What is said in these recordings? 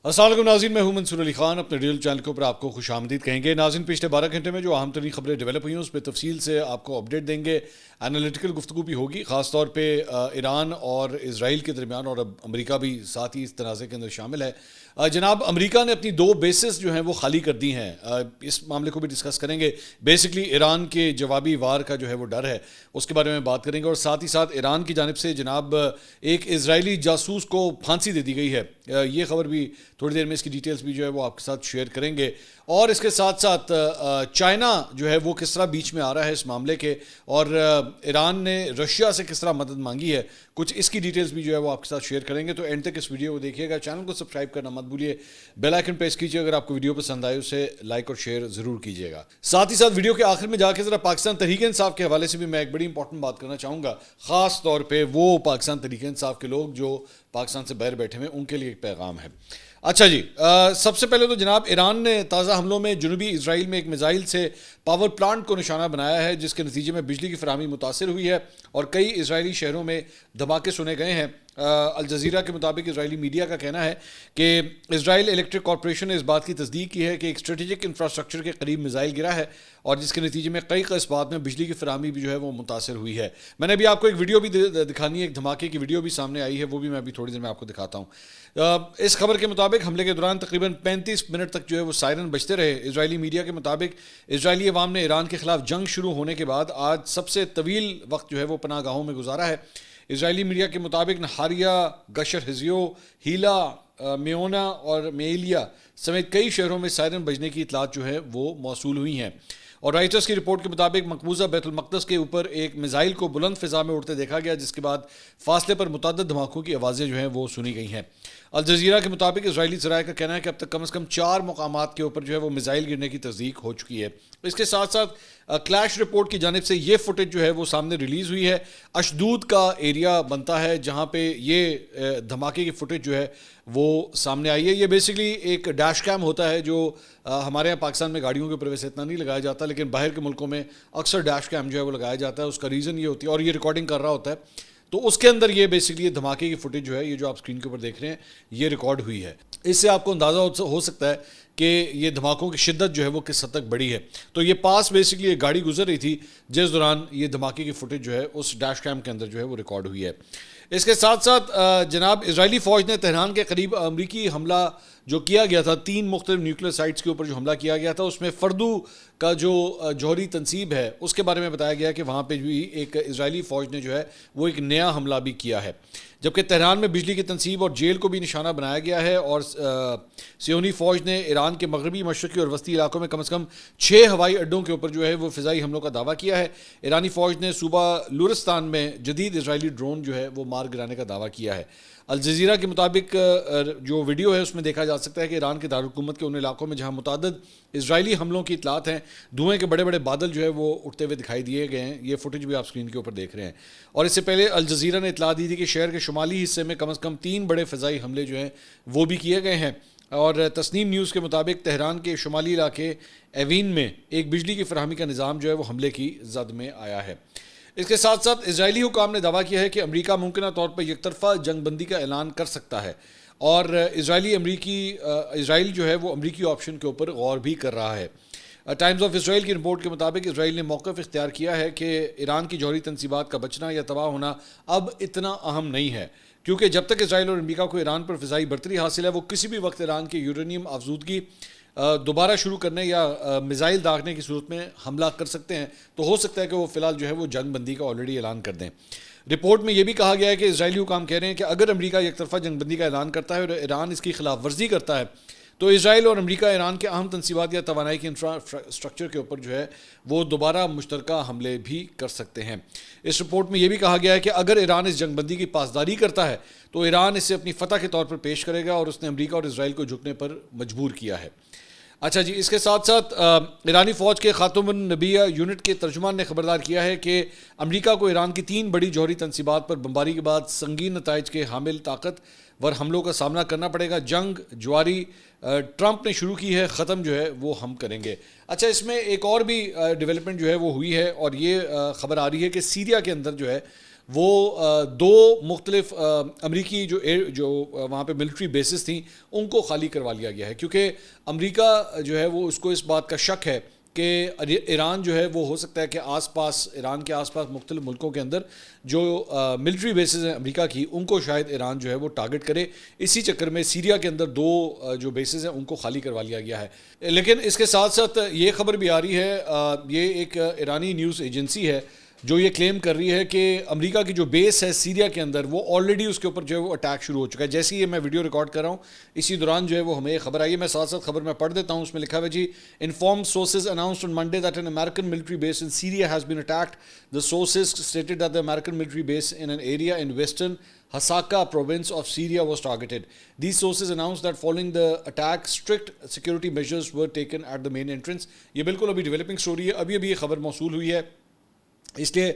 السلام علیکم ناظرین، میں ہوں منصور علی خان، اپنے ریل چینل کے اوپر آپ کو خوش آمدید کہیں گے۔ ناظرین، پچھلے 12 گھنٹے میں جو اہم ترین خبریں ڈیولپ ہوئی ہیں اس پہ تفصیل سے آپ کو اپڈیٹ دیں گے۔ انالیٹیکل گفتگو بھی ہوگی، خاص طور پہ ایران اور اسرائیل کے درمیان، اور اب امریکہ بھی ساتھ ہی اس تنازع کے اندر شامل ہے۔ جناب، امریکہ نے اپنی 2 بیسز جو ہیں وہ خالی کر دی ہیں، اس معاملے کو بھی ڈسکس کریں گے۔ بیسکلی ایران کے جوابی وار کا جو ہے وہ ڈر ہے، اس کے بارے میں بات کریں گے، اور ساتھ ہی ساتھ ایران کی جانب سے جناب ایک اسرائیلی جاسوس کو پھانسی دے دی گئی ہے۔ یہ خبر بھی تھوڑی دیر میں، اس کی ڈیٹیلز بھی جو ہے وہ آپ کے ساتھ شیئر کریں گے، اور اس کے ساتھ ساتھ چائنا جو ہے وہ کس طرح بیچ میں آ رہا ہے اس معاملے کے، اور ایران نے رشیا سے کس طرح مدد مانگی ہے، کچھ اس کی ڈیٹیلز بھی جو ہے وہ آپ کے ساتھ شیئر کریں گے۔ تو اینڈ تک اس ویڈیو کو دیکھیے گا، چینل کو سبسکرائب کرنا مت بھولیے، بیل آئیکن پریس کیجیے، اگر آپ کو ویڈیو پسند آئے اسے لائک اور شیئر ضرور کیجیے گا۔ ساتھ ہی ساتھ ویڈیو کے آخر میں جا کے ذرا پاکستان تحریک انصاف کے حوالے سے بھی میں ایک بڑی امپورٹنٹ بات کرنا چاہوں گا، خاص طور پہ وہ پاکستان تحریک انصاف کے لوگ جو پاکستان سے باہر بیٹھے ہوئے ہیں، ان کے لیے ایک پیغام ہے۔ اچھا جی، سب سے پہلے تو جناب ایران نے تازہ حملوں میں جنوبی اسرائیل میں ایک میزائل سے پاور پلانٹ کو نشانہ بنایا ہے، جس کے نتیجے میں بجلی کی فراہمی متاثر ہوئی ہے اور کئی اسرائیلی شہروں میں دھماکے سنے گئے ہیں۔ الجزیرہ کے مطابق اسرائیلی میڈیا کا کہنا ہے کہ اسرائیل الیکٹرک کارپوریشن نے اس بات کی تصدیق کی ہے کہ ایک اسٹریٹجک انفراسٹرکچر کے قریب میزائل گرا ہے، اور جس کے نتیجے میں کئی قصبات میں بجلی کی فراہمی بھی جو ہے وہ متاثر ہوئی ہے۔ میں نے ابھی آپ کو ایک ویڈیو بھی دکھانی ہے، ایک دھماکے کی ویڈیو بھی سامنے آئی ہے، وہ بھی میں ابھی تھوڑی دیر میں آپ کو دکھاتا ہوں۔ اس خبر کے مطابق حملے کے دوران تقریباً 35 منٹ تک جو ہے وہ سائرن بجتے رہے۔ اسرائیلی میڈیا کے مطابق اسرائیلی عوام نے ایران کے خلاف جنگ شروع ہونے کے بعد آج سب سے طویل وقت جو ہے وہ پناہ گاہوں میں گزارا ہے۔ اسرائیلی میڈیا کے مطابق نہاریہ، گشر حزیو، ہیلا، میونا اور میلیا سمیت کئی شہروں میں سائرن بجنے کی اطلاعات جو ہے وہ موصول ہوئی ہیں، اور رائٹرز کی رپورٹ کے مطابق مقبوضہ بیت المقدس کے اوپر ایک میزائل کو بلند فضا میں اڑتے دیکھا گیا، جس کے بعد فاصلے پر متعدد دھماکوں کی آوازیں جو ہیں وہ سنی گئی ہیں۔ الجزیرہ کے مطابق اسرائیلی ذرائع کا کہنا ہے کہ اب تک کم از کم 4 مقامات کے اوپر جو ہے وہ میزائل گرنے کی تصدیق ہو چکی ہے۔ اس کے ساتھ ساتھ کلیش رپورٹ کی جانب سے یہ فوٹیج جو ہے وہ سامنے ریلیز ہوئی ہے۔ اشدود کا ایریا بنتا ہے جہاں پہ یہ دھماکے کی فوٹیج جو ہے وہ سامنے آئی ہے۔ یہ بیسکلی ایک ڈیش کیم ہوتا ہے جو ہمارے یہاں پاکستان میں گاڑیوں کے اوپر ویسے اتنا نہیں لگایا جاتا، لیکن باہر کے ملکوں میں اکثر ڈیش کیم جو ہے وہ لگایا جاتا ہے۔ اس کا ریزن یہ ہوتی ہے، اور یہ ریکارڈنگ کر رہا ہوتا ہے، تو اس کے اندر یہ بیسکلی دھماکے کی فوٹیج جو ہے، یہ جو آپ اسکرین کے اوپر دیکھ رہے ہیں، یہ ریکارڈ ہوئی ہے۔ اس سے آپ کو اندازہ ہو سکتا ہے کہ یہ دھماکوں کی شدت جو ہے وہ کس حد تک بڑی ہے۔ تو یہ پاس بیسکلی ایک گاڑی گزر رہی تھی جس دوران یہ دھماکے کی فوٹیج جو ہے اس ڈیش کیم کے اندر جو ہے وہ ریکارڈ ہوئی ہے۔ اس کے ساتھ ساتھ جناب اسرائیلی فوج نے تہران کے قریب امریکی حملہ جو کیا گیا تھا، 3 مختلف نیوکلیر سائٹس کے اوپر جو حملہ کیا گیا تھا، اس میں فردو کا جو جوہری تنصیب ہے اس کے بارے میں بتایا گیا کہ وہاں پہ بھی ایک اسرائیلی فوج نے جو ہے وہ ایک نیا حملہ بھی کیا ہے، جبکہ تہران میں بجلی کی تنصیب اور جیل کو بھی نشانہ بنایا گیا ہے، اور سیونی فوج نے ایران کے مغربی، مشرقی اور وسطی علاقوں میں کم از کم 6 ہوائی اڈوں کے اوپر جو ہے وہ فضائی حملوں کا دعویٰ کیا ہے۔ ایرانی فوج نے صوبہ لورستان میں جدید اسرائیلی ڈرون جو ہے وہ مار گرانے کا دعویٰ کیا ہے۔ الجزیرہ کے مطابق جو ویڈیو ہے اس میں دیکھا جا سکتا ہے کہ ایران کے دارالحکومت کے ان علاقوں میں جہاں متعدد اسرائیلی حملوں کی اطلاعات ہیں، دھوئیں کے بڑے بڑے بادل جو ہے وہ اٹھتے ہوئے دکھائی دیے گئے ہیں۔ یہ فوٹیج بھی آپ اسکرین کے اوپر دیکھ رہے ہیں، اور اس سے پہلے الجزیرہ نے اطلاع دی تھی کہ شہر کے شمالی حصے میں کم از کم 3 بڑے فضائی حملے جو ہیں وہ بھی کیے گئے ہیں، اور تسنیم نیوز کے مطابق تہران کے شمالی علاقے ایوین میں ایک بجلی کی فراہمی کا نظام جو ہے وہ حملے کی زد میں آیا ہے۔ اس کے ساتھ ساتھ اسرائیلی حکام نے دعویٰ کیا ہے کہ امریکہ ممکنہ طور پر یک طرفہ جنگ بندی کا اعلان کر سکتا ہے، اور اسرائیل جو ہے وہ امریکی آپشن کے اوپر غور بھی کر رہا ہے۔ ٹائمز آف اسرائیل کی رپورٹ کے مطابق اسرائیل نے موقف اختیار کیا ہے کہ ایران کی جوہری تنصیبات کا بچنا یا تباہ ہونا اب اتنا اہم نہیں ہے، کیونکہ جب تک اسرائیل اور امریکہ کو ایران پر فضائی برتری حاصل ہے، وہ کسی بھی وقت ایران کے یورینیم افزودگی دوبارہ شروع کرنے یا میزائل داغنے کی صورت میں حملہ کر سکتے ہیں۔ تو ہو سکتا ہے کہ وہ فی الحال جو ہے وہ جنگ بندی کا آلریڈی اعلان کر دیں۔ رپورٹ میں یہ بھی کہا گیا ہے کہ اسرائیلی حکام کہہ رہے ہیں کہ اگر امریکہ یک طرفہ جنگ بندی کا اعلان کرتا ہے اور ایران اس کی خلاف ورزی کرتا ہے، تو اسرائیل اور امریکہ ایران کے اہم تنصیبات یا توانائی کے انفراسٹرکچر کے اوپر جو ہے وہ دوبارہ مشترکہ حملے بھی کر سکتے ہیں۔ اس رپورٹ میں یہ بھی کہا گیا ہے کہ اگر ایران اس جنگ بندی کی پاسداری کرتا ہے تو ایران اسے اپنی فتح کے طور پر پیش کرے گا، اور اس نے امریکہ اور اسرائیل کو جھکنے پر مجبور کیا ہے۔ اچھا جی، اس کے ساتھ ساتھ ایرانی فوج کے خاتم النبیہ یونٹ کے ترجمان نے خبردار کیا ہے کہ امریکہ کو ایران کی 3 بڑی جوہری تنصیبات پر بمباری کے بعد سنگین نتائج کے حامل طاقت ور حملوں کا سامنا کرنا پڑے گا۔ جنگ جواری ٹرمپ نے شروع کی ہے، ختم جو ہے وہ ہم کریں گے۔ اچھا، اس میں ایک اور بھی ڈیولپمنٹ جو ہے وہ ہوئی ہے، اور یہ خبر آ رہی ہے کہ سیریا کے اندر جو ہے وہ دو مختلف امریکی جو وہاں پہ ملٹری بیسز تھیں ان کو خالی کروا لیا گیا ہے، کیونکہ امریکہ جو ہے وہ اس کو اس بات کا شک ہے کہ ایران جو ہے وہ ہو سکتا ہے کہ آس پاس ایران کے آس پاس مختلف ملکوں کے اندر جو ملٹری بیسز ہیں امریکہ کی، ان کو شاید ایران جو ہے وہ ٹارگٹ کرے. اسی چکر میں سیریا کے اندر دو جو بیسز ہیں ان کو خالی کروا لیا گیا ہے. لیکن اس کے ساتھ ساتھ یہ خبر بھی آ رہی ہے، یہ ایک ایرانی نیوز ایجنسی ہے جو یہ کلیم کر رہی ہے کہ امریکہ کی جو بیس ہے سیریا کے اندر، وہ آلریڈی اس کے اوپر جو ہے وہ اٹیک شروع ہو چکا ہے. جیسے یہ میں ویڈیو ریکارڈ کر رہا ہوں، اسی دوران جو ہے وہ ہمیں یہ خبر آئی ہے. میں ساتھ ساتھ خبر میں پڑھ دیتا ہوں. اس میں لکھا ہوا جی، inform sources announced on Monday that an American military base in Syria has been attacked. The sources stated that the American military base in an area in western Hasaka province of Syria was targeted. These sources announced that following the attack, strict security measures were taken at the main entrance. یہ بالکل ابھی developing story ہے، ابھی یہ خبر موصول ہوئی ہے، اس لیے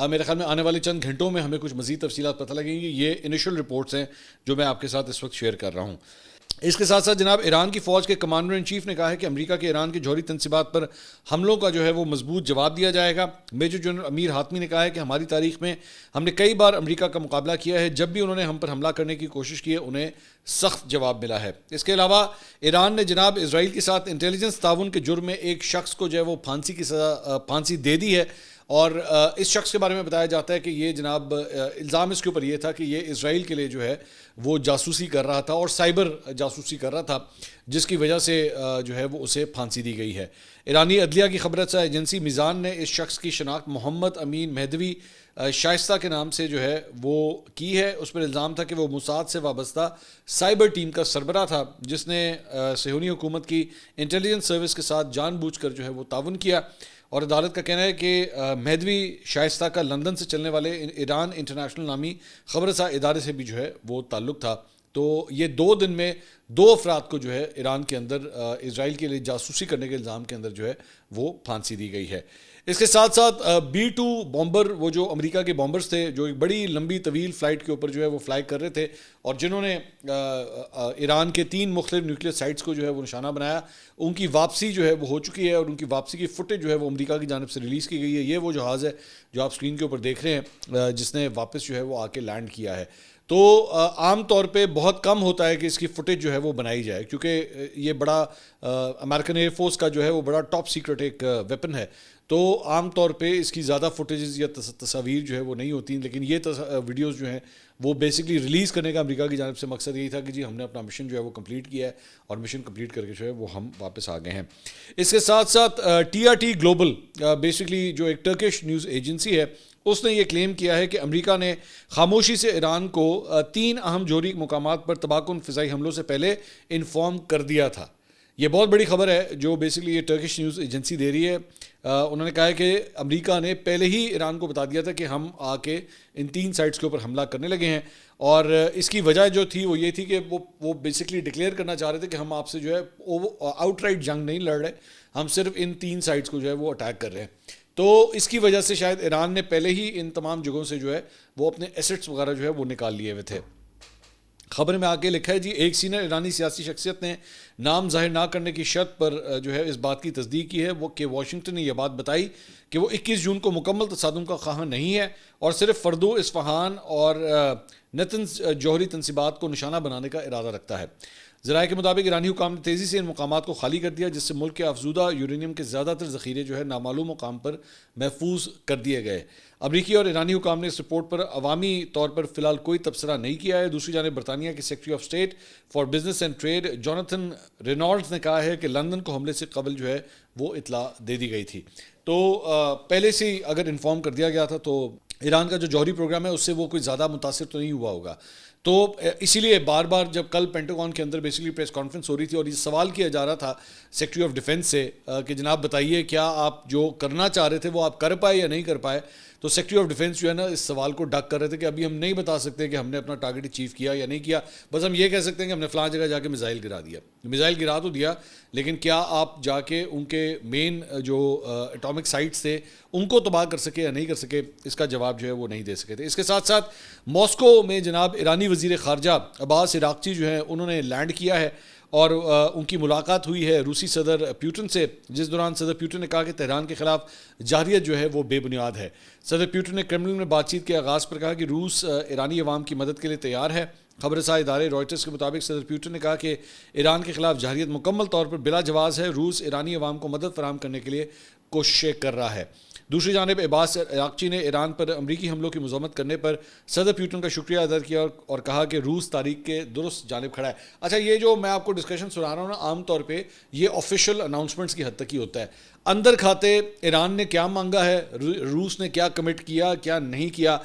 میرے خیال میں آنے والے چند گھنٹوں میں ہمیں کچھ مزید تفصیلات پتہ لگیں گی. یہ انیشل رپورٹس ہیں جو میں آپ کے ساتھ اس وقت شیئر کر رہا ہوں. اس کے ساتھ ساتھ جناب ایران کی فوج کے کمانڈر ان چیف نے کہا ہے کہ امریکہ کے ایران کے جوہری تنصیبات پر حملوں کا جو ہے وہ مضبوط جواب دیا جائے گا. میجر جنرل امیر حاتمی نے کہا ہے کہ ہماری تاریخ میں ہم نے کئی بار امریکہ کا مقابلہ کیا ہے، جب بھی انہوں نے ہم پر حملہ کرنے کی کوشش کی ہے انہیں سخت جواب ملا ہے. اس کے علاوہ ایران نے جناب اسرائیل کے ساتھ انٹیلیجنس تعاون کے جرم میں ایک شخص کو جو ہے وہ پھانسی دے دی ہے، اور اس شخص کے بارے میں بتایا جاتا ہے کہ یہ جناب الزام اس کے اوپر یہ تھا کہ یہ اسرائیل کے لیے جو ہے وہ جاسوسی کر رہا تھا اور سائبر جاسوسی کر رہا تھا، جس کی وجہ سے جو ہے وہ اسے پھانسی دی گئی ہے. ایرانی عدلیہ کی خبر رساں ایجنسی میزان نے اس شخص کی شناخت محمد امین مہدوی شائستہ کے نام سے جو ہے وہ کی ہے. اس پر الزام تھا کہ وہ موساد سے وابستہ سائبر ٹیم کا سربراہ تھا، جس نے صہیونی حکومت کی انٹیلیجنس سروس کے ساتھ جان بوجھ کر جو ہے وہ تعاون کیا. اور عدالت کا کہنا ہے کہ مہدوی شائستہ کا لندن سے چلنے والے ایران انٹرنیشنل نامی خبر رساں ادارے سے بھی جو ہے وہ تعلق تھا. تو یہ 2 دن میں 2 افراد کو جو ہے ایران کے اندر اسرائیل کے لیے جاسوسی کرنے کے الزام کے اندر جو ہے وہ پھانسی دی گئی ہے. اس کے ساتھ ساتھ B-2 بامبر، وہ جو امریکہ کے بامبرز تھے جو ایک بڑی لمبی طویل فلائٹ کے اوپر جو ہے وہ فلائی کر رہے تھے اور جنہوں نے ایران کے 3 مختلف نیوکلیئر سائٹس کو جو ہے وہ نشانہ بنایا، ان کی واپسی جو ہے وہ ہو چکی ہے اور ان کی واپسی کی فوٹیج جو ہے وہ امریکہ کی جانب سے ریلیز کی گئی ہے. یہ وہ جہاز ہے جو آپ اسکرین کے اوپر دیکھ رہے ہیں جس نے واپس جو ہے وہ آ کے لینڈ کیا ہے. تو عام طور پہ بہت کم ہوتا ہے کہ اس کی فوٹیج جو ہے وہ بنائی جائے، کیونکہ یہ بڑا امریکن ایئر فورس کا جو ہے وہ بڑا ٹاپ سیکرٹ ایک ویپن ہے. تو عام طور پہ اس کی زیادہ فوٹیجز یا تصاویر جو ہے وہ نہیں ہوتی، لیکن یہ ویڈیوز جو ہیں وہ بیسکلی ریلیز کرنے کا امریکہ کی جانب سے مقصد یہی تھا کہ جی ہم نے اپنا مشن جو ہے وہ کمپلیٹ کیا ہے، اور مشن کمپلیٹ کر کے جو ہے وہ ہم واپس آ گئے ہیں. اس کے ساتھ ساتھ TRT گلوبل بیسکلی جو ایک ٹرکش نیوز ایجنسی ہے، اس نے یہ کلیم کیا ہے کہ امریکہ نے خاموشی سے ایران کو 3 اہم جوہری مقامات پر تباہ کن فضائی حملوں سے پہلے انفارم کر دیا تھا. یہ بہت بڑی خبر ہے جو بیسکلی یہ ٹرکش نیوز ایجنسی دے رہی ہے. انہوں نے کہا ہے کہ امریکہ نے پہلے ہی ایران کو بتا دیا تھا کہ ہم آ کے ان 3 سائٹس کے اوپر حملہ کرنے لگے ہیں، اور اس کی وجہ جو تھی وہ یہ تھی کہ وہ بیسکلی ڈکلیئر کرنا چاہ رہے تھے کہ ہم آپ سے جو ہے آؤٹ رائٹ جنگ نہیں لڑ رہے، ہم صرف ان 3 سائٹس کو جو ہے وہ اٹیک کر رہے ہیں. تو اس کی وجہ سے شاید ایران نے پہلے ہی ان تمام جگہوں سے جو ہے وہ اپنے ایسٹس وغیرہ جو ہے وہ نکال لیے ہوئے تھے. خبر میں آگے لکھا ہے جی، ایک سینئر ایرانی سیاسی شخصیت نے نام ظاہر نہ کرنے کی شرط پر جو ہے اس بات کی تصدیق کی ہے کہ واشنگٹن نے یہ بات بتائی کہ وہ 21 جون کو مکمل تصادم کا خواہاں نہیں ہے اور صرف فردو، اصفہان اور نتنز جوہری تنصیبات کو نشانہ بنانے کا ارادہ رکھتا ہے. ذرائع کے مطابق ایرانی حکام نے تیزی سے ان مقامات کو خالی کر دیا، جس سے ملک کے افزودہ یورینیم کے زیادہ تر ذخیرے جو ہے نامعلوم مقام پر محفوظ کر دیے گئے. امریکی اور ایرانی حکام نے اس رپورٹ پر عوامی طور پر فی الحال کوئی تبصرہ نہیں کیا ہے. دوسری جانب برطانیہ کے secretary of state for business and trade Jonathan Reynolds نے کہا ہے کہ لندن کو حملے سے قبل جو ہے وہ اطلاع دے دی گئی تھی. تو پہلے سے ہی اگر انفارم کر دیا گیا تھا تو ایران کا جو جوہری پروگرام ہے اس سے وہ کوئی زیادہ متاثر تو نہیں ہوا ہوگا. تو اسی لیے بار بار جب کل پینٹاگون کے اندر بیسکلی پریس کانفرنس ہو رہی تھی اور یہ سوال کیا جا رہا تھا سیکرٹری آف ڈیفنس سے کہ جناب بتائیے کیا آپ جو کرنا چاہ رہے تھے وہ آپ کر پائے یا نہیں کر پائے، تو سیکرٹری آف ڈیفنس جو ہے نا اس سوال کو ڈک کر رہے تھے کہ ابھی ہم نہیں بتا سکتے کہ ہم نے اپنا ٹارگٹ اچیو کیا یا نہیں کیا، بس ہم یہ کہہ سکتے ہیں کہ ہم نے فلاں جگہ جا کے میزائل گرا دیا. میزائل گرا تو دیا، لیکن کیا آپ جا کے ان کے مین جو اٹامک سائٹس تھے ان کو تباہ کر سکے یا نہیں کر سکے، اس کا جواب جو ہے وہ نہیں دے سکے تھے. اس کے ساتھ ساتھ ماسکو میں جناب ایرانی وزیر خارجہ عباس عراقچی جو ہے انہوں نے لینڈ کیا ہے اور ان کی ملاقات ہوئی ہے روسی صدر پیوٹن سے، جس دوران صدر پیوٹن نے کہا کہ تہران کے خلاف جارحیت جو ہے وہ بے بنیاد ہے۔ صدر پیوٹن نے کرملن میں بات چیت کے آغاز پر کہا کہ روس ایرانی عوام کی مدد کے لیے تیار ہے۔ خبر رساں ادارے رائٹرز کے مطابق صدر پیوٹن نے کہا کہ ایران کے خلاف جارحیت مکمل طور پر بلا جواز ہے، روس ایرانی عوام کو مدد فراہم کرنے کے لیے کوششیں کر رہا ہے۔ دوسری جانب عباس عراقچی نے ایران پر امریکی حملوں کی مذمت کرنے پر صدر پیوٹن کا شکریہ ادا کیا اور کہا کہ روس تاریخ کے درست جانب کھڑا ہے۔ اچھا، یہ جو میں آپ کو ڈسکشن سنا رہا ہوں نا، عام طور پہ یہ آفیشیل اناؤنسمنٹس کی حد تک ہی ہوتا ہے۔ اندر کھاتے ایران نے کیا مانگا ہے، روس نے کیا کمٹ کیا، کیا نہیں کیا،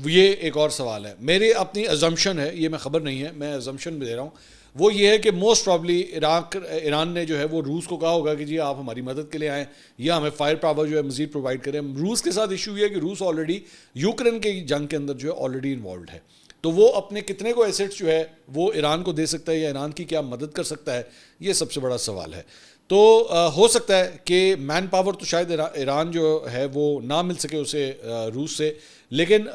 یہ ایک اور سوال ہے۔ میری اپنی ازمپشن ہے، یہ میں خبر نہیں ہے، میں ازمپشن دے رہا ہوں، وہ یہ ہے کہ موسٹ پرابلی ایران نے جو ہے وہ روس کو کہا ہوگا کہ جی آپ ہماری مدد کے لیے آئیں یا ہمیں فائر پاور جو ہے مزید پرووائڈ کریں۔ روس کے ساتھ ایشو یہ ہے کہ روس آلریڈی یوکرین کے جنگ کے اندر جو ہے آلریڈی انوالوڈ ہے، تو وہ اپنے کتنے کو ایسٹس جو ہے وہ ایران کو دے سکتا ہے یا ایران کی کیا مدد کر سکتا ہے، یہ سب سے بڑا سوال ہے۔ تو ہو سکتا ہے کہ مین پاور تو شاید ایران جو ہے وہ نہ مل سکے اسے روس سے، لیکن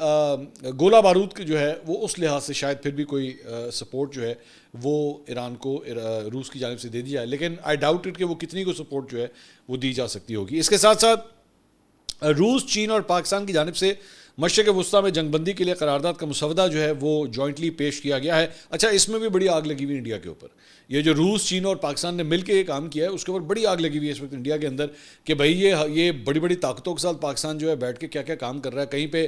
گولہ بارود جو ہے وہ اس لحاظ سے شاید پھر بھی کوئی سپورٹ جو ہے وہ ایران کو روس کی جانب سے دے دی جائے، لیکن آئی ڈاؤٹ اٹ کہ وہ کتنی کو سپورٹ جو ہے وہ دی جا سکتی ہوگی۔ اس کے ساتھ ساتھ روس، چین اور پاکستان کی جانب سے مشرق وسطیٰ میں جنگ بندی کے لیے قرارداد کا مسودہ جو ہے وہ جوائنٹلی پیش کیا گیا ہے۔ اچھا، اس میں بھی بڑی آگ لگی ہوئی انڈیا کے اوپر، یہ جو روس، چین اور پاکستان نے مل کے یہ کام کیا ہے اس کے اوپر بڑی آگ لگی ہوئی ہے اس وقت انڈیا کے اندر کہ بھائی یہ بڑی بڑی طاقتوں کے ساتھ پاکستان جو ہے بیٹھ کے کیا کیا کام کر رہا ہے۔ کہیں پہ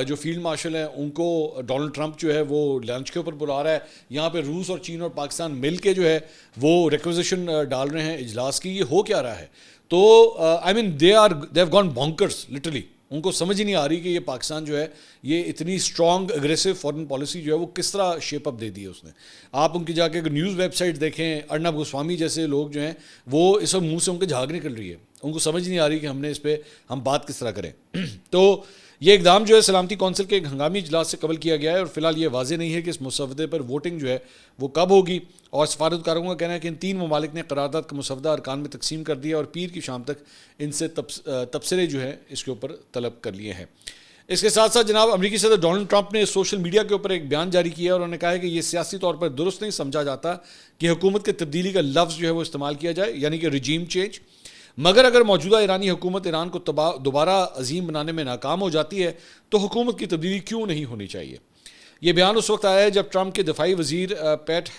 جو فیلڈ مارشل ہیں ان کو ڈونلڈ ٹرمپ جو ہے وہ لنچ کے اوپر بلا رہا ہے، یہاں پہ روس اور چین اور پاکستان مل کے جو ہے وہ ریکوزیشن ڈال رہے ہیں اجلاس کی۔ یہ ہو کیا رہا ہے؟ تو آئی مین دے ہیو گون بونکرس لٹرلی، ان کو سمجھ ہی نہیں آ رہی کہ یہ پاکستان جو ہے یہ اتنی اسٹرانگ اگریسو فارن پالیسی جو ہے وہ کس طرح شیپ اپ دے دی ہے اس نے۔ آپ ان کی جا کے نیوز ویب سائٹ دیکھیں، ارنب گوسوامی جیسے لوگ جو ہیں وہ اس وقت منہ سے ان کے جھاگ نکل رہی ہے، ان کو سمجھ نہیں آ رہی کہ ہم نے اس پہ ہم بات کس طرح کریں۔ تو یہ اقدام جو ہے سلامتی کونسل کے ایک ہنگامی اجلاس سے قبل کیا گیا ہے اور فی الحال یہ واضح نہیں ہے کہ اس مسودے پر ووٹنگ جو ہے وہ کب ہوگی، اور سفارتکاروں کا کہنا ہے کہ ان 3 ممالک نے قرارداد کا مسودہ ارکان میں تقسیم کر دیا اور پیر کی شام تک ان سے تبصرے جو ہیں اس کے اوپر طلب کر لیے ہیں۔ اس کے ساتھ ساتھ جناب امریکی صدر ڈونلڈ ٹرمپ نے سوشل میڈیا کے اوپر ایک بیان جاری کیا اور انہوں نے کہا ہے کہ یہ سیاسی طور پر درست نہیں سمجھا جاتا کہ حکومت کے تبدیلی کا لفظ جو ہے وہ استعمال کیا جائے، یعنی کہ رجیم چینج، مگر اگر موجودہ ایرانی حکومت ایران کو دوبارہ عظیم بنانے میں ناکام ہو جاتی ہے تو حکومت کی تبدیلی کیوں نہیں ہونی چاہیے۔ یہ بیان اس وقت آیا ہے جب ٹرمپ کے دفاعی وزیر پیٹ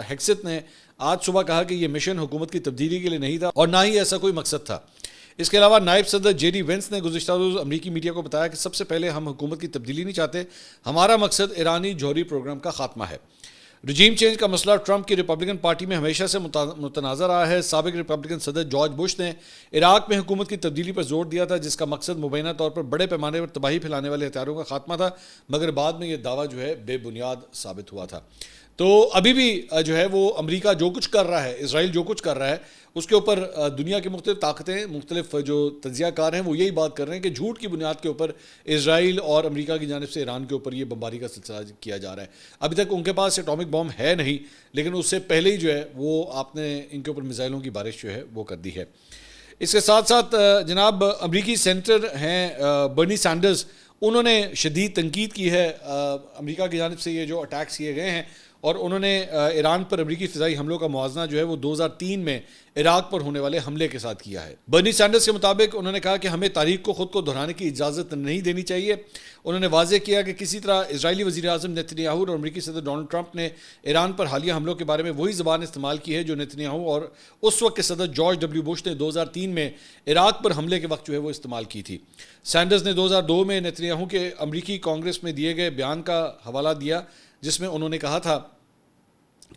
ہیگسیت نے آج صبح کہا کہ یہ مشن حکومت کی تبدیلی کے لیے نہیں تھا اور نہ ہی ایسا کوئی مقصد تھا۔ اس کے علاوہ نائب صدر جے ڈی وینس نے گزشتہ روز امریکی میڈیا کو بتایا کہ سب سے پہلے ہم حکومت کی تبدیلی نہیں چاہتے، ہمارا مقصد ایرانی جوہری پروگرام کا خاتمہ ہے۔ رجیم چینج کا مسئلہ ٹرمپ کی ریپبلکن پارٹی میں ہمیشہ سے متنازع رہا ہے۔ سابق ریپبلکن صدر جارج بش نے عراق میں حکومت کی تبدیلی پر زور دیا تھا جس کا مقصد مبینہ طور پر بڑے پیمانے پر تباہی پھیلانے والے ہتھیاروں کا خاتمہ تھا، مگر بعد میں یہ دعویٰ جو ہے بے بنیاد ثابت ہوا تھا۔ تو ابھی بھی جو ہے وہ امریکہ جو کچھ کر رہا ہے، اسرائیل جو کچھ کر رہا ہے، اس کے اوپر دنیا کی مختلف طاقتیں، مختلف جو تجزیہ کار ہیں وہ یہی بات کر رہے ہیں کہ جھوٹ کی بنیاد کے اوپر اسرائیل اور امریکہ کی جانب سے ایران کے اوپر یہ بمباری کا سلسلہ کیا جا رہا ہے۔ ابھی تک ان کے پاس ایٹامک بم ہے نہیں، لیکن اس سے پہلے ہی جو ہے وہ آپ نے ان کے اوپر میزائلوں کی بارش جو ہے وہ کر دی ہے۔ اس کے ساتھ ساتھ جناب امریکی سینیٹر ہیں برنی سینڈرز، انہوں نے شدید تنقید کی ہے امریکہ کی جانب سے یہ جو اٹیکس کیے گئے ہیں، اور انہوں نے ایران پر امریکی فضائی حملوں کا موازنہ جو ہے وہ 2003 میں عراق پر ہونے والے حملے کے ساتھ کیا ہے۔ برنی سینڈرز کے مطابق انہوں نے کہا کہ ہمیں تاریخ کو خود کو دہرانے کی اجازت نہیں دینی چاہیے۔ انہوں نے واضح کیا کہ کسی طرح اسرائیلی وزیر اعظم نیتن یاہو اور امریکی صدر ڈونلڈ ٹرمپ نے ایران پر حالیہ حملوں کے بارے میں وہی زبان استعمال کی ہے جو نیتن یاہو اور اس وقت کے صدر جارج ڈبلیو بش نے 2003 میں عراق پر حملے کے وقت جو ہے وہ استعمال کی تھی۔ سینڈرز نے 2002 میں نیتن یاہو کے امریکی کانگریس میں دیے گئے بیان کا حوالہ دیا جس میں انہوں نے کہا تھا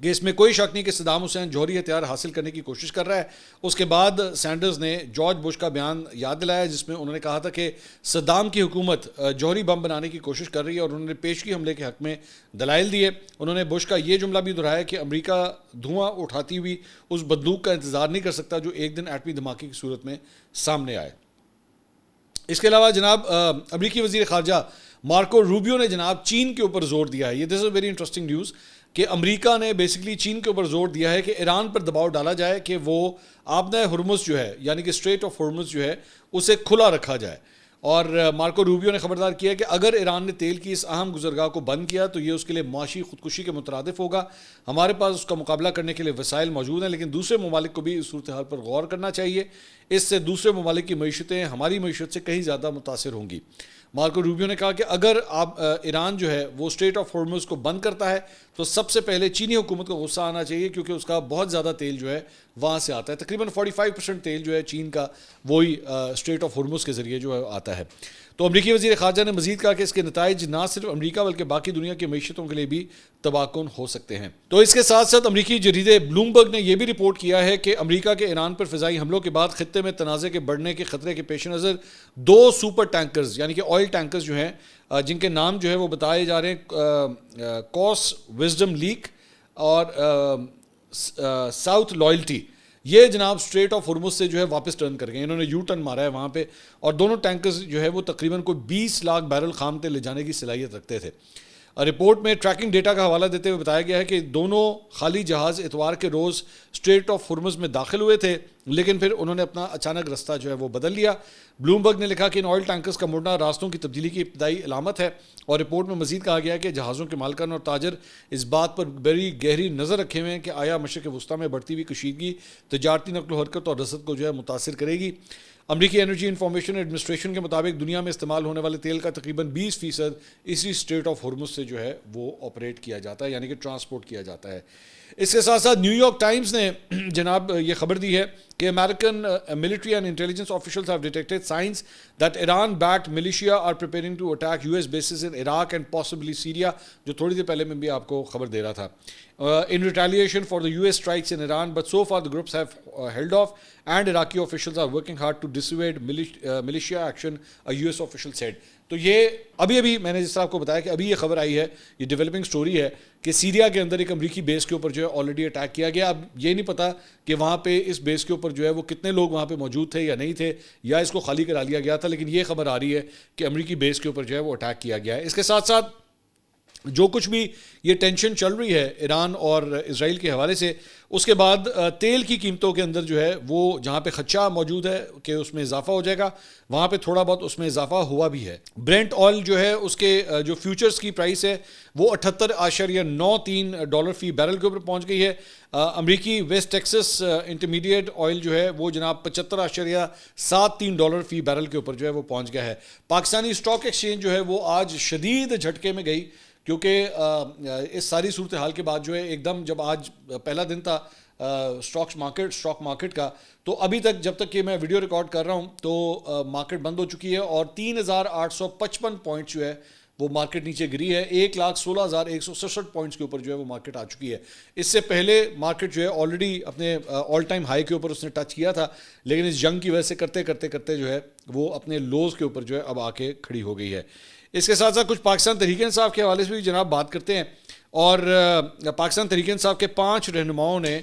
کہ اس میں کوئی شک نہیں کہ صدام حسین جوہری ہتھیار حاصل کرنے کی کوشش کر رہا ہے۔ اس کے بعد سینڈرز نے جارج بش کا بیان یاد دلایا جس میں انہوں نے کہا تھا کہ صدام کی حکومت جوہری بم بنانے کی کوشش کر رہی ہے، اور انہوں نے پیشگی حملے کے حق میں دلائل دیے۔ انہوں نے بش کا یہ جملہ بھی دہرایا کہ امریکہ دھواں اٹھاتی ہوئی اس بندوق کا انتظار نہیں کر سکتا جو ایک دن ایٹمی دھماکے کی صورت میں سامنے آئے۔ اس کے علاوہ جناب امریکی وزیر خارجہ مارکو روبیو نے جناب چین کے اوپر زور دیا ہے۔ یہ دس از ویری انٹرسٹنگ نیوز کہ امریکہ نے بیسکلی چین کے اوپر زور دیا ہے کہ ایران پر دباؤ ڈالا جائے کہ وہ آبنہ ہرمز جو ہے یعنی کہ اسٹریٹ آف ہرمز جو ہے اسے کھلا رکھا جائے، اور مارکو روبیو نے خبردار کیا کہ اگر ایران نے تیل کی اس اہم گزرگاہ کو بند کیا تو یہ اس کے لیے معاشی خودکشی کے مترادف ہوگا. ہمارے پاس اس کا مقابلہ کرنے کے لیے وسائل موجود ہیں، لیکن دوسرے ممالک کو بھی اس صورتحال پر غور کرنا چاہیے. اس سے دوسرے ممالک کی معیشتیں ہماری معیشت سے کہیں زیادہ متاثر ہوں گی. مارکو روبیو نے کہا کہ اگر ایران جو ہے وہ اسٹریٹ آف ہارمز کو بند کرتا ہے تو سب سے پہلے چینی حکومت کو غصہ آنا چاہیے، کیونکہ اس کا بہت زیادہ تیل جو ہے وہاں سے آتا ہے. تقریباً 45% تیل جو ہے چین کا وہی اسٹریٹ آف ہارمز کے ذریعے جو ہے آتا ہے. تو امریکی وزیر خارجہ نے مزید کہا کہ اس کے نتائج نہ صرف امریکہ بلکہ باقی دنیا کی معیشتوں کے لیے بھی تباہ کن ہو سکتے ہیں. تو اس کے ساتھ ساتھ امریکی جریدے بلومبرگ نے یہ بھی رپورٹ کیا ہے کہ امریکہ کے ایران پر فضائی حملوں کے بعد خطے میں تنازع کے بڑھنے کے خطرے کے پیش نظر 2 سپر ٹینکرز یعنی کہ آئل ٹینکرز جو ہیں جن کے نام جو ہے وہ بتائے جا رہے ہیں کوس وزڈم لیک اور ساؤتھ لائلٹی، یہ جناب اسٹریٹ آف ہارمز سے جو ہے واپس ٹرن کر گئے. انہوں نے یو ٹرن مارا ہے وہاں پہ، اور دونوں ٹینکرز جو ہے وہ تقریباً کوئی 20 لاکھ بیرل خام تیل لے جانے کی صلاحیت رکھتے تھے. رپورٹ میں ٹریکنگ ڈیٹا کا حوالہ دیتے ہوئے بتایا گیا ہے کہ دونوں خالی جہاز اتوار کے روز اسٹریٹ آف ہارمز میں داخل ہوئے تھے، لیکن پھر انہوں نے اپنا اچانک راستہ جو ہے وہ بدل لیا. بلومبرگ نے لکھا کہ ان آئل ٹینکرز کا مڑنا راستوں کی تبدیلی کی ابتدائی علامت ہے، اور رپورٹ میں مزید کہا گیا ہے کہ جہازوں کے مالکان اور تاجر اس بات پر بڑی گہری نظر رکھے ہوئے ہیں کہ آیا مشرق وسطیٰ میں بڑھتی ہوئی کشیدگی تجارتی نقل و حرکت اور رسد کو جو ہے متاثر کرے گی. امریکی انرجی انفارمیشن ایڈمنسٹریشن کے مطابق دنیا میں استعمال ہونے والے تیل کا تقریباً 20% اسی اسٹریٹ آف ہارمز سے جو ہے وہ آپریٹ کیا جاتا ہے، یعنی کہ ٹرانسپورٹ کیا جاتا ہے. اس کے ساتھ ساتھ نیو یارک ٹائمز نے جناب یہ خبر دی ہے کہ American military and intelligence officials have detected signs that Iran backed militia are preparing to attack US bases in Iraq and possibly Syria, جو تھوڑی دیر پہلے میں بھی آپ کو خبر دے رہا تھا. in retaliation for the US strikes in Iran, but so far the groups have held off and Iraqi officials are working hard to dissuade militia action, a US official said. تو یہ ابھی میں نے جس طرح آپ کو بتایا کہ ابھی یہ خبر آئی ہے، یہ ڈیولپنگ سٹوری ہے کہ سیریا کے اندر ایک امریکی بیس کے اوپر جو ہے آلریڈی اٹیک کیا گیا. اب یہ نہیں پتا کہ وہاں پہ اس بیس کے اوپر جو ہے وہ کتنے لوگ وہاں پہ موجود تھے یا نہیں تھے، یا اس کو خالی کرا لیا گیا تھا، لیکن یہ خبر آ رہی ہے کہ امریکی بیس کے اوپر جو ہے وہ اٹیک کیا گیا ہے. اس کے ساتھ ساتھ جو کچھ بھی یہ ٹینشن چل رہی ہے ایران اور اسرائیل کے حوالے سے، اس کے بعد تیل کی قیمتوں کے اندر جو ہے وہ جہاں پہ خدشہ موجود ہے کہ اس میں اضافہ ہو جائے گا، وہاں پہ تھوڑا بہت اس میں اضافہ ہوا بھی ہے. برینٹ آئل جو ہے اس کے جو فیوچرز کی پرائس ہے وہ $78.93 فی بیرل کے اوپر پہنچ گئی ہے. امریکی ویسٹ ٹیکسس انٹرمیڈیٹ آئل جو ہے وہ جناب $75.73 فی بیرل کے اوپر جو ہے وہ پہنچ گیا ہے. پاکستانی اسٹاک ایکسچینج جو ہے وہ آج شدید جھٹکے میں گئی، کیونکہ اس ساری صورتحال کے بعد جو ہے ایک دم جب آج پہلا دن تھا اسٹاک مارکیٹ کا، تو ابھی تک جب تک کہ میں ویڈیو ریکارڈ کر رہا ہوں تو مارکیٹ بند ہو چکی ہے اور 3855 پوائنٹ جو ہے وہ مارکیٹ نیچے گری ہے. 1,16,167 پوائنٹس کے اوپر جو ہے وہ مارکیٹ آ چکی ہے. اس سے پہلے مارکیٹ جو ہے آلریڈی اپنے آل ٹائم ہائی کے اوپر اس نے ٹچ کیا تھا، لیکن اس جنگ کی وجہ سے کرتے جو ہے وہ اپنے لوز کے اوپر جو ہے اب آ کے کھڑی ہو گئی ہے. اس کے ساتھ ساتھ کچھ پاکستان تحریک انصاف کے حوالے سے بھی جناب بات کرتے ہیں، اور پاکستان تحریک انصاف کے 5 رہنماؤں نے،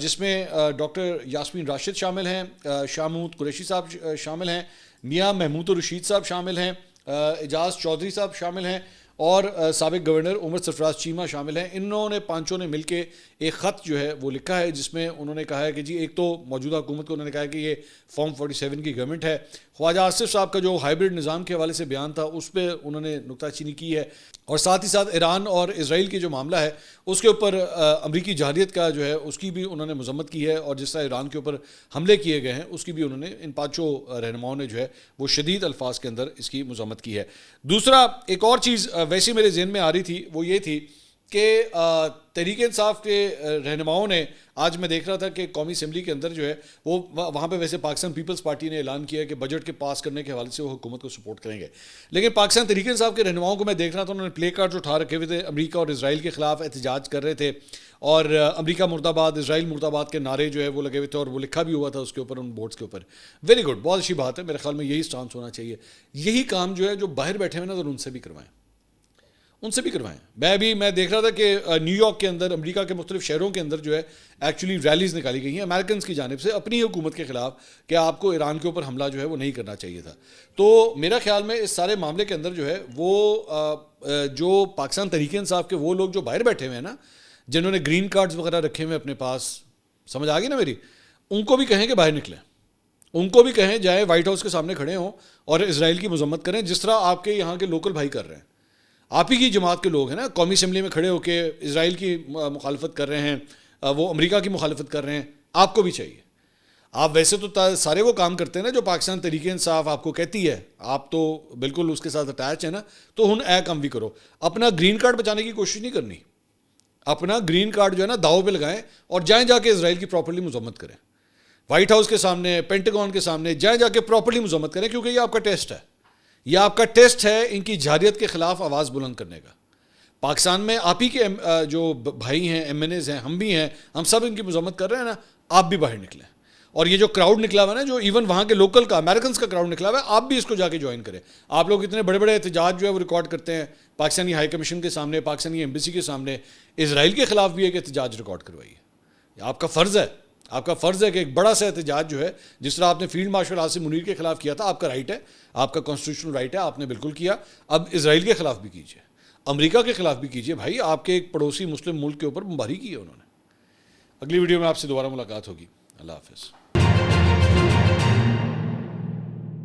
جس میں ڈاکٹر یاسمین راشد شامل ہیں، شاہ محمود قریشی صاحب شامل ہیں، میاں محمود الرشید صاحب شامل ہیں، اعجاز چودھری صاحب شامل ہیں، اور سابق گورنر عمر سرفراز چیمہ شامل ہیں. انہوں نے 5 نے مل کے ایک خط جو ہے وہ لکھا ہے، جس میں انہوں نے کہا ہے کہ جی ایک تو موجودہ حکومت کو انہوں نے کہا ہے کہ یہ فارم 47 کی گورنمنٹ ہے. خواجہ آصف صاحب کا جو ہائبرڈ نظام کے حوالے سے بیان تھا اس پہ انہوں نے نکتہ چینی کی ہے، اور ساتھ ہی ساتھ ایران اور اسرائیل کی جو معاملہ ہے اس کے اوپر امریکی جارحیت کا جو ہے اس کی بھی انہوں نے مذمت کی ہے، اور جس طرح ایران کے اوپر حملے کیے گئے ہیں اس کی بھی انہوں نے، ان 5 رہنماؤں نے جو ہے وہ شدید الفاظ کے اندر اس کی مذمت کی ہے. دوسرا ایک اور چیز ویسے میرے ذہن میں آ رہی تھی، وہ یہ تھی کہ تحریک انصاف کے رہنماؤں نے، آج میں دیکھ رہا تھا کہ قومی اسمبلی کے اندر جو ہے وہ وہاں پہ ویسے پاکستان پیپلز پارٹی نے اعلان کیا ہے کہ بجٹ کے پاس کرنے کے حوالے سے وہ حکومت کو سپورٹ کریں گے، لیکن پاکستان تحریک انصاف کے رہنماؤں کو میں دیکھ رہا تھا، انہوں نے پلے کارڈز اٹھا رکھے ہوئے تھے، امریکہ اور اسرائیل کے خلاف احتجاج کر رہے تھے، اور امریکہ مرد آباد اسرائیل مرد آباد کے نعرے جو ہے وہ لگے ہوئے تھے، اور وہ لکھا بھی ہوا تھا اس کے اوپر، ان بورڈز کے اوپر. ویری گڈ، بہت اچھی بات ہے. میرے خیال میں یہی سٹانس ہونا چاہیے. یہی کام جو ہے جو باہر بیٹھے ہوئے نا ان سے بھی کروائیں. میں دیکھ رہا تھا کہ نیو یارک کے اندر، امریکہ کے مختلف شہروں کے اندر جو ہے ایکچولی ریلیز نکالی گئی ہیں امریکنز کی جانب سے اپنی حکومت کے خلاف کہ آپ کو ایران کے اوپر حملہ جو ہے وہ نہیں کرنا چاہیے تھا. تو میرا خیال میں اس سارے معاملے کے اندر جو ہے وہ جو پاکستان تحریک انصاف کے وہ لوگ جو باہر بیٹھے ہوئے ہیں نا، جنہوں نے گرین کارڈز وغیرہ رکھے ہوئے اپنے پاس، سمجھ آ گئی نا میری، ان کو بھی کہیں کہ باہر نکلیں. ان کو بھی کہیں جائیں وائٹ ہاؤس کے سامنے کھڑے ہوں اور اسرائیل کی مذمت کریں جس طرح آپ کے یہاں کے لوکل بھائی کر رہے ہیں. آپ ہی کی جماعت کے لوگ ہیں نا, قومی اسمبلی میں کھڑے ہو کے اسرائیل کی مخالفت کر رہے ہیں, وہ امریکہ کی مخالفت کر رہے ہیں. آپ کو بھی چاہیے. آپ ویسے تو سارے وہ کام کرتے ہیں نا جو پاکستان تحریک انصاف آپ کو کہتی ہے, آپ تو بالکل اس کے ساتھ اٹیچ ہے نا, تو ہن اے کام بھی کرو. اپنا گرین کارڈ بچانے کی کوشش نہیں کرنی, اپنا گرین کارڈ جو ہے نا داؤ پہ لگائیں اور جائیں جا کے اسرائیل کی پراپرلی مذمت کریں, وائٹ ہاؤس کے سامنے, پینٹاگون کے سامنے جائیں جا کے پراپرلی مذمت کریں, کیونکہ یہ آپ کا ٹیسٹ ہے. یہ آپ کا ٹیسٹ ہے ان کی جارحیت کے خلاف آواز بلند کرنے کا. پاکستان میں آپ ہی کے جو بھائی ہیں, ایم این ایز ہیں, ہم بھی ہیں, ہم سب ان کی مذمت کر رہے ہیں نا. آپ بھی باہر نکلیں, اور یہ جو کراؤڈ نکلا ہوا ہے نا, جو ایون وہاں کے لوکل کا امریکنس کا کراؤڈ نکلا ہوا ہے, آپ بھی اس کو جا کے جوائن کریں. آپ لوگ اتنے بڑے بڑے احتجاج جو ہے وہ ریکارڈ کرتے ہیں پاکستانی ہائی کمیشن کے سامنے, پاکستانی ایمبیسی کے سامنے. اسرائیل کے خلاف بھی ایک احتجاج ریکارڈ کروائیے. آپ کا فرض ہے, آپ کا فرض ہے کہ ایک بڑا سا احتجاج جو ہے, جس طرح آپ نے فیلڈ مارشل عاصم منیر کے خلاف کیا تھا, آپ کا رائٹ ہے, آپ کا کانسٹیٹیوشنل رائٹ ہے, آپ نے بالکل کیا. اب اسرائیل کے خلاف بھی کیجیے, امریکہ کے خلاف بھی کیجیے. بھائی آپ کے ایک پڑوسی مسلم ملک کے اوپر بمباری کی ہے انہوں نے. اگلی ویڈیو میں آپ سے دوبارہ ملاقات ہوگی. اللہ حافظ.